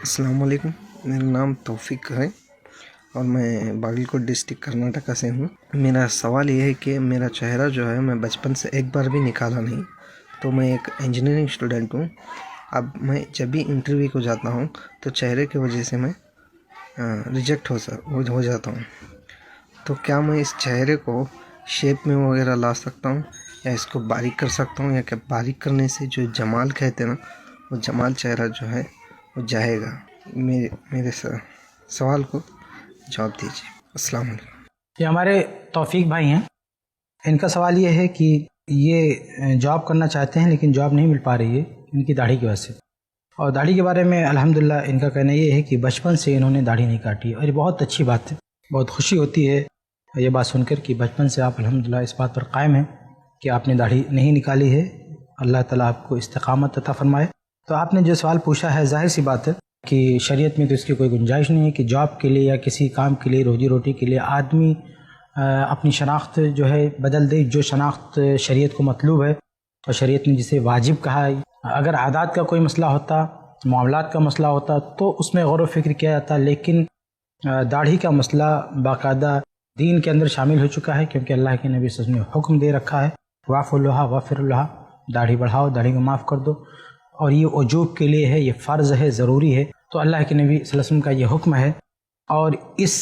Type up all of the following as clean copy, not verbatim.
السلام علیکم، میرا نام توفیق ہے اور میں باگلکوٹ ڈسٹرکٹ کرناٹکا سے ہوں۔ میرا سوال یہ ہے کہ میرا چہرہ جو ہے میں بچپن سے ایک بار بھی نکالا نہیں، تو میں ایک انجینئرنگ اسٹوڈنٹ ہوں۔ اب میں جب بھی انٹرویو کو جاتا ہوں تو چہرے کی وجہ سے میں ریجیکٹ ہو جاتا ہوں۔ تو کیا میں اس چہرے کو شیپ میں وغیرہ لا سکتا ہوں یا اس کو باریک کر سکتا ہوں، یا کہ باریک کرنے سے جو جمال کہتے ہیں نا، وہ جمال چہرہ جو ہے وہ جائے گا؟ میرے سوال کو جواب دیجیے۔ السلام علیکم۔ یہ ہمارے توفیق بھائی ہیں، ان کا سوال یہ ہے کہ یہ جاب کرنا چاہتے ہیں لیکن جاب نہیں مل پا رہی ہے ان کی داڑھی کی وجہ سے۔ اور داڑھی کے بارے میں الحمدللہ ان کا کہنا یہ ہے کہ بچپن سے انہوں نے داڑھی نہیں کاٹی ہے، اور یہ بہت اچھی بات ہے، بہت خوشی ہوتی ہے یہ بات سن کر کہ بچپن سے آپ الحمدللہ اس بات پر قائم ہیں کہ آپ نے داڑھی نہیں نکالی ہے۔ اللہ تعالیٰ آپ کو استقامت عطا فرمائے۔ تو آپ نے جو سوال پوچھا ہے، ظاہر سی بات ہے کہ شریعت میں تو اس کی کوئی گنجائش نہیں ہے کہ جاب کے لیے یا کسی کام کے لیے، روزی روٹی کے لیے آدمی اپنی شناخت جو ہے بدل دے، جو شناخت شریعت کو مطلوب ہے اور شریعت نے جسے واجب کہا ہے۔ اگر عادات کا کوئی مسئلہ ہوتا، معاملات کا مسئلہ ہوتا تو اس میں غور و فکر کیا جاتا، لیکن داڑھی کا مسئلہ باقاعدہ دین کے اندر شامل ہو چکا ہے، کیونکہ اللہ کے نبی صلی اللہ علیہ وسلم نے حکم دے رکھا ہے، واف اللہ وفر اللہ، داڑھی بڑھاؤ، داڑھی کو معاف کر دو، اور یہ وجوب کے لیے ہے، یہ فرض ہے، ضروری ہے۔ تو اللہ کے نبی صلی اللہ علیہ وسلم کا یہ حکم ہے، اور اس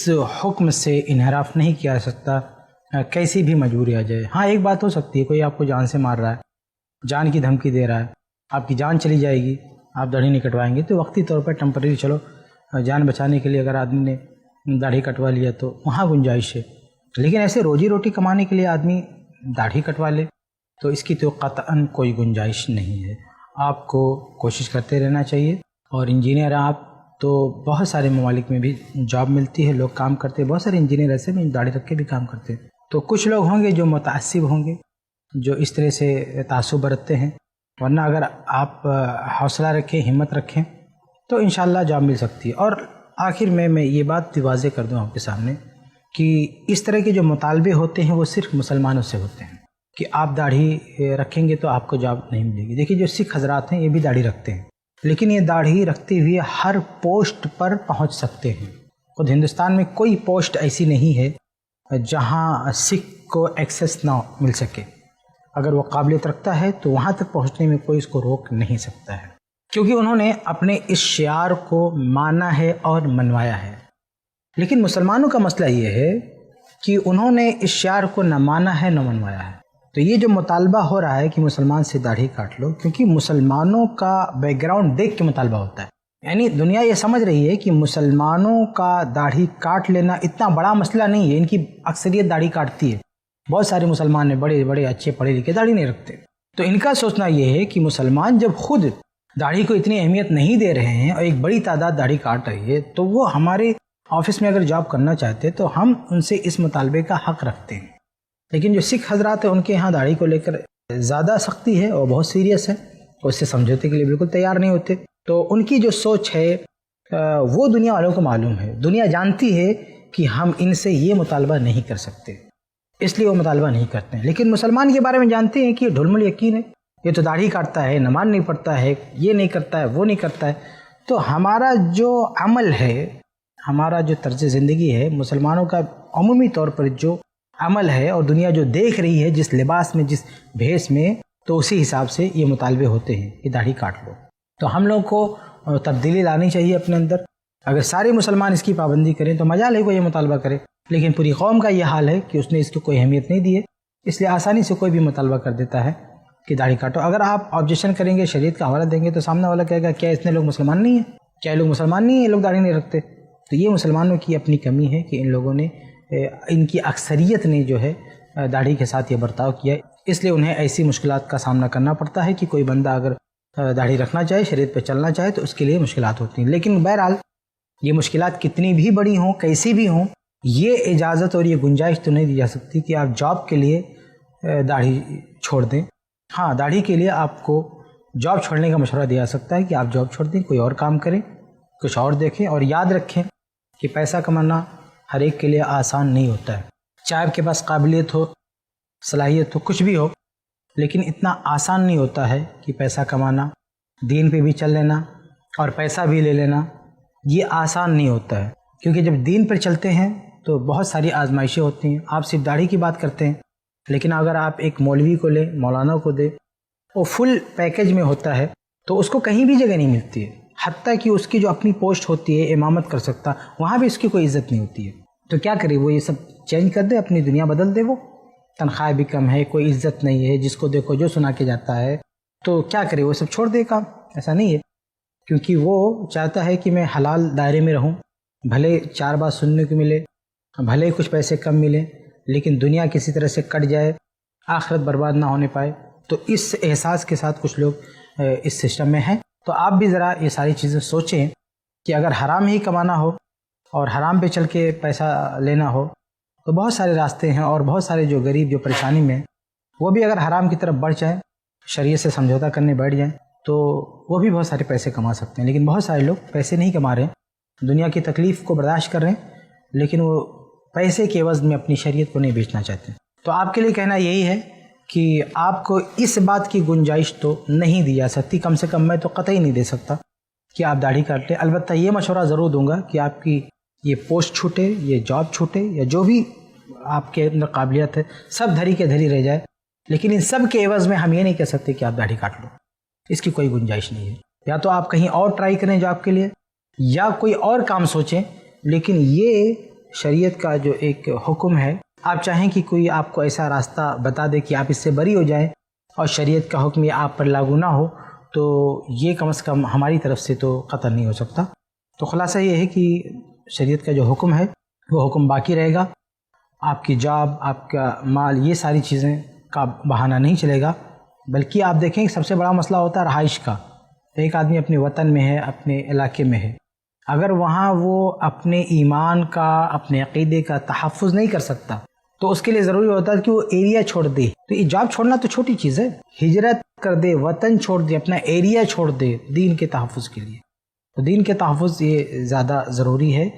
حکم سے انحراف نہیں کیا جا سکتا، کیسی بھی مجبوری آ جائے۔ ہاں، ایک بات ہو سکتی ہے، کوئی آپ کو جان سے مار رہا ہے، جان کی دھمکی دے رہا ہے، آپ کی جان چلی جائے گی، آپ داڑھی نہیں کٹوائیں گے تو وقتی طور پر ٹیمپریری، چلو جان بچانے کے لیے اگر آدمی نے داڑھی کٹوا لیا تو وہاں گنجائش ہے، لیکن ایسے روزی روٹی کمانے کے لیے آدمی داڑھی کٹوا لے تو اس کی تو قطعاً کوئی گنجائش نہیں ہے۔ آپ کو کوشش کرتے رہنا چاہیے، اور انجینئر آپ تو بہت سارے ممالک میں بھی جاب ملتی ہے، لوگ کام کرتے ہیں، بہت سارے انجینئر ایسے بھی داڑھی رکھ کے بھی کام کرتے ہیں۔ تو کچھ لوگ ہوں گے جو متعصب ہوں گے، جو اس طرح سے تعصب برتتے ہیں، ورنہ اگر آپ حوصلہ رکھیں، ہمت رکھیں تو انشاءاللہ جاب مل سکتی ہے۔ اور آخر میں یہ بات واضح کر دوں آپ کے سامنے کہ اس طرح کے جو مطالبے ہوتے ہیں وہ صرف مسلمانوں سے ہوتے ہیں کہ آپ داڑھی رکھیں گے تو آپ کو جاب نہیں ملے گی۔ دیکھیے، جو سکھ حضرات ہیں یہ بھی داڑھی رکھتے ہیں، لیکن یہ داڑھی رکھتے ہوئے ہر پوسٹ پر پہنچ سکتے ہیں۔ خود ہندوستان میں کوئی پوسٹ ایسی نہیں ہے جہاں سکھ کو ایکسیس نہ مل سکے۔ اگر وہ قابلیت رکھتا ہے تو وہاں تک پہنچنے میں کوئی اس کو روک نہیں سکتا ہے، کیونکہ انہوں نے اپنے اس شعار کو مانا ہے اور منوایا ہے۔ لیکن مسلمانوں کا مسئلہ یہ ہے کہ انہوں نے اس شعار کو نہ مانا ہے نہ منوایا ہے۔ تو یہ جو مطالبہ ہو رہا ہے کہ مسلمان سے داڑھی کاٹ لو، کیونکہ مسلمانوں کا بیک گراؤنڈ دیکھ کے مطالبہ ہوتا ہے، یعنی دنیا یہ سمجھ رہی ہے کہ مسلمانوں کا داڑھی کاٹ لینا اتنا بڑا مسئلہ نہیں ہے، ان کی اکثریت داڑھی کاٹتی ہے، بہت سارے مسلمان ہیں بڑے بڑے اچھے پڑھے لکھے داڑھی نہیں رکھتے۔ تو ان کا سوچنا یہ ہے کہ مسلمان جب خود داڑھی کو اتنی اہمیت نہیں دے رہے ہیں اور ایک بڑی تعداد داڑھی کاٹ رہی ہے، تو وہ ہمارے آفس میں اگر جاب کرنا چاہتے تو ہم ان سے اس مطالبے کا حق رکھتے ہیں۔ لیکن جو سکھ حضرات ہیں ان کے ہاں داڑھی کو لے کر زیادہ سختی ہے اور بہت سیریس ہے، اور اس سے سمجھوتے کے لیے بالکل تیار نہیں ہوتے۔ تو ان کی جو سوچ ہے وہ دنیا والوں کو معلوم ہے، دنیا جانتی ہے کہ ہم ان سے یہ مطالبہ نہیں کر سکتے، اس لیے وہ مطالبہ نہیں کرتے ہیں۔ لیکن مسلمان کے بارے میں جانتے ہیں کہ یہ ڈھلمل یقین ہے، یہ تو داڑھی کاٹتا ہے، نماز نہیں پڑھتا ہے، یہ نہیں کرتا ہے، وہ نہیں کرتا ہے۔ تو ہمارا جو عمل ہے، ہمارا جو طرز زندگی ہے، مسلمانوں کا عمومی طور پر جو عمل ہے، اور دنیا جو دیکھ رہی ہے جس لباس میں، جس بھیس میں، تو اسی حساب سے یہ مطالبے ہوتے ہیں کہ داڑھی کاٹ لو۔ تو ہم لوگ کو تبدیلی لانی چاہیے اپنے اندر۔ اگر سارے مسلمان اس کی پابندی کریں تو مجال ہے کوئی یہ مطالبہ کرے، لیکن پوری قوم کا یہ حال ہے کہ اس نے اس کو کوئی اہمیت نہیں دی ہے، اس لیے آسانی سے کوئی بھی مطالبہ کر دیتا ہے کہ داڑھی کاٹو۔ اگر آپ آبجیکشن کریں گے، شریعت کا حوالہ دیں گے، تو سامنے والا کہے گا کیا اتنے لوگ مسلمان نہیں ہیں؟ کیا لوگ مسلمان نہیں ہیں، یہ لوگ داڑھی نہیں رکھتے؟ تو یہ مسلمانوں کی اپنی کمی ہے کہ ان لوگوں نے، ان کی اکثریت نے جو ہے داڑھی کے ساتھ یہ برتاؤ کیا، اس لیے انہیں ایسی مشکلات کا سامنا کرنا پڑتا ہے کہ کوئی بندہ اگر داڑھی رکھنا چاہے، شریعت پہ چلنا چاہے، تو اس کے لیے مشکلات ہوتی ہیں۔ لیکن بہرحال یہ مشکلات کتنی بھی بڑی ہوں، کیسی بھی ہوں، یہ اجازت اور یہ گنجائش تو نہیں دی جا سکتی کہ آپ جاب کے لیے داڑھی چھوڑ دیں۔ ہاں، داڑھی کے لیے آپ کو جاب چھوڑنے کا مشورہ دیا جا سکتا ہے کہ آپ جاب چھوڑ دیں، کوئی اور کام کریں، کچھ اور دیکھیں، اور یاد رکھیں کہ پیسہ کمانا ہر ایک کے لیے آسان نہیں ہوتا ہے، چاہے آپ کے پاس قابلیت ہو، صلاحیت ہو، کچھ بھی ہو، لیکن اتنا آسان نہیں ہوتا ہے کہ پیسہ کمانا، دین پہ بھی چل لینا اور پیسہ بھی لے لینا یہ آسان نہیں ہوتا ہے، کیونکہ جب دین پر چلتے ہیں تو بہت ساری آزمائشیں ہوتی ہیں. آپ صرف داڑھی کی بات کرتے ہیں، لیکن اگر آپ ایک مولوی کو لیں، مولانا کو دیں، وہ فل پیکج میں ہوتا ہے تو اس کو کہیں بھی جگہ نہیں ملتی ہے. حتیٰ کہ اس کی جو اپنی پوسٹ ہوتی ہے امامت کر سکتا، وہاں بھی اس کی کوئی عزت نہیں ہوتی ہے. تو کیا کرے وہ؟ یہ سب چینج کر دے، اپنی دنیا بدل دے. وہ تنخواہ بھی کم ہے، کوئی عزت نہیں ہے، جس کو دیکھو جو سنا کے جاتا ہے. تو کیا کرے وہ؟ سب چھوڑ دے کام؟ ایسا نہیں ہے، کیونکہ وہ چاہتا ہے کہ میں حلال دائرے میں رہوں، بھلے 4 بات سننے کو ملے، بھلے کچھ پیسے کم ملیں، لیکن دنیا کسی طرح سے کٹ جائے، آخرت برباد نہ ہونے پائے. تو اس احساس کے ساتھ کچھ لوگ اس سسٹم میں ہیں. تو آپ بھی ذرا یہ ساری چیزیں سوچیں کہ اگر حرام ہی کمانا ہو اور حرام پہ چل کے پیسہ لینا ہو تو بہت سارے راستے ہیں، اور بہت سارے جو غریب جو پریشانی میں ہیں وہ بھی اگر حرام کی طرف بڑھ جائیں، شریعت سے سمجھوتا کرنے بیٹھ جائیں تو وہ بھی بہت سارے پیسے کما سکتے ہیں. لیکن بہت سارے لوگ پیسے نہیں کما رہے ہیں، دنیا کی تکلیف کو برداشت کر رہے ہیں، لیکن وہ پیسے کے عوض میں اپنی شریعت کو نہیں بیچنا چاہتے. تو آپ کے لیے کہنا یہی ہے کہ آپ کو اس بات کی گنجائش تو نہیں دی جا سکتی، کم سے کم میں تو قطعی نہیں دے سکتا کہ آپ داڑھی کاٹ لیں. البتہ یہ مشورہ ضرور دوں گا کہ آپ کی یہ پوسٹ چھوٹے، یہ جاب چھوٹے، یا جو بھی آپ کے اندر قابلیت ہے سب دھری کے دھری رہ جائے، لیکن ان سب کے عوض میں ہم یہ نہیں کہہ سکتے کہ آپ داڑھی کاٹ لو. اس کی کوئی گنجائش نہیں ہے. یا تو آپ کہیں اور ٹرائی کریں جاب کے لیے، یا کوئی اور کام سوچیں. لیکن یہ شریعت کا جو ایک حکم ہے، آپ چاہیں کہ کوئی آپ کو ایسا راستہ بتا دے کہ آپ اس سے بری ہو جائیں اور شریعت کا حکم یہ آپ پر لاگو نہ ہو، تو یہ کم از کم ہماری طرف سے تو قطع نہیں ہو سکتا. تو خلاصہ یہ ہے کہ شریعت کا جو حکم ہے وہ حکم باقی رہے گا. آپ کی جاب، آپ کا مال، یہ ساری چیزیں کا بہانہ نہیں چلے گا. بلکہ آپ دیکھیں کہ سب سے بڑا مسئلہ ہوتا ہے رہائش کا. ایک آدمی اپنے وطن میں ہے، اپنے علاقے میں ہے، اگر وہاں وہ اپنے ایمان کا، اپنے عقیدے کا تحفظ نہیں کر سکتا تو اس کے لیے ضروری ہوتا ہے کہ وہ ایریا چھوڑ دے. تو یہ جاب چھوڑنا تو چھوٹی چیز ہے، ہجرت کر دے، وطن چھوڑ دے، اپنا ایریا چھوڑ دے دین کے تحفظ کے لیے. تو دین کے تحفظ یہ زیادہ ضروری ہے،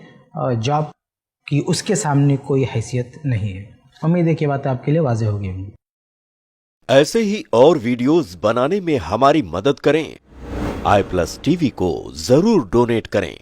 جاب کی اس کے سامنے کوئی حیثیت نہیں ہے. امید ہے کہ بات آپ کے لیے واضح ہوگی. ایسے ہی اور ویڈیوز بنانے میں ہماری مدد کریں. i+ TV کو ضرور ڈونیٹ کریں.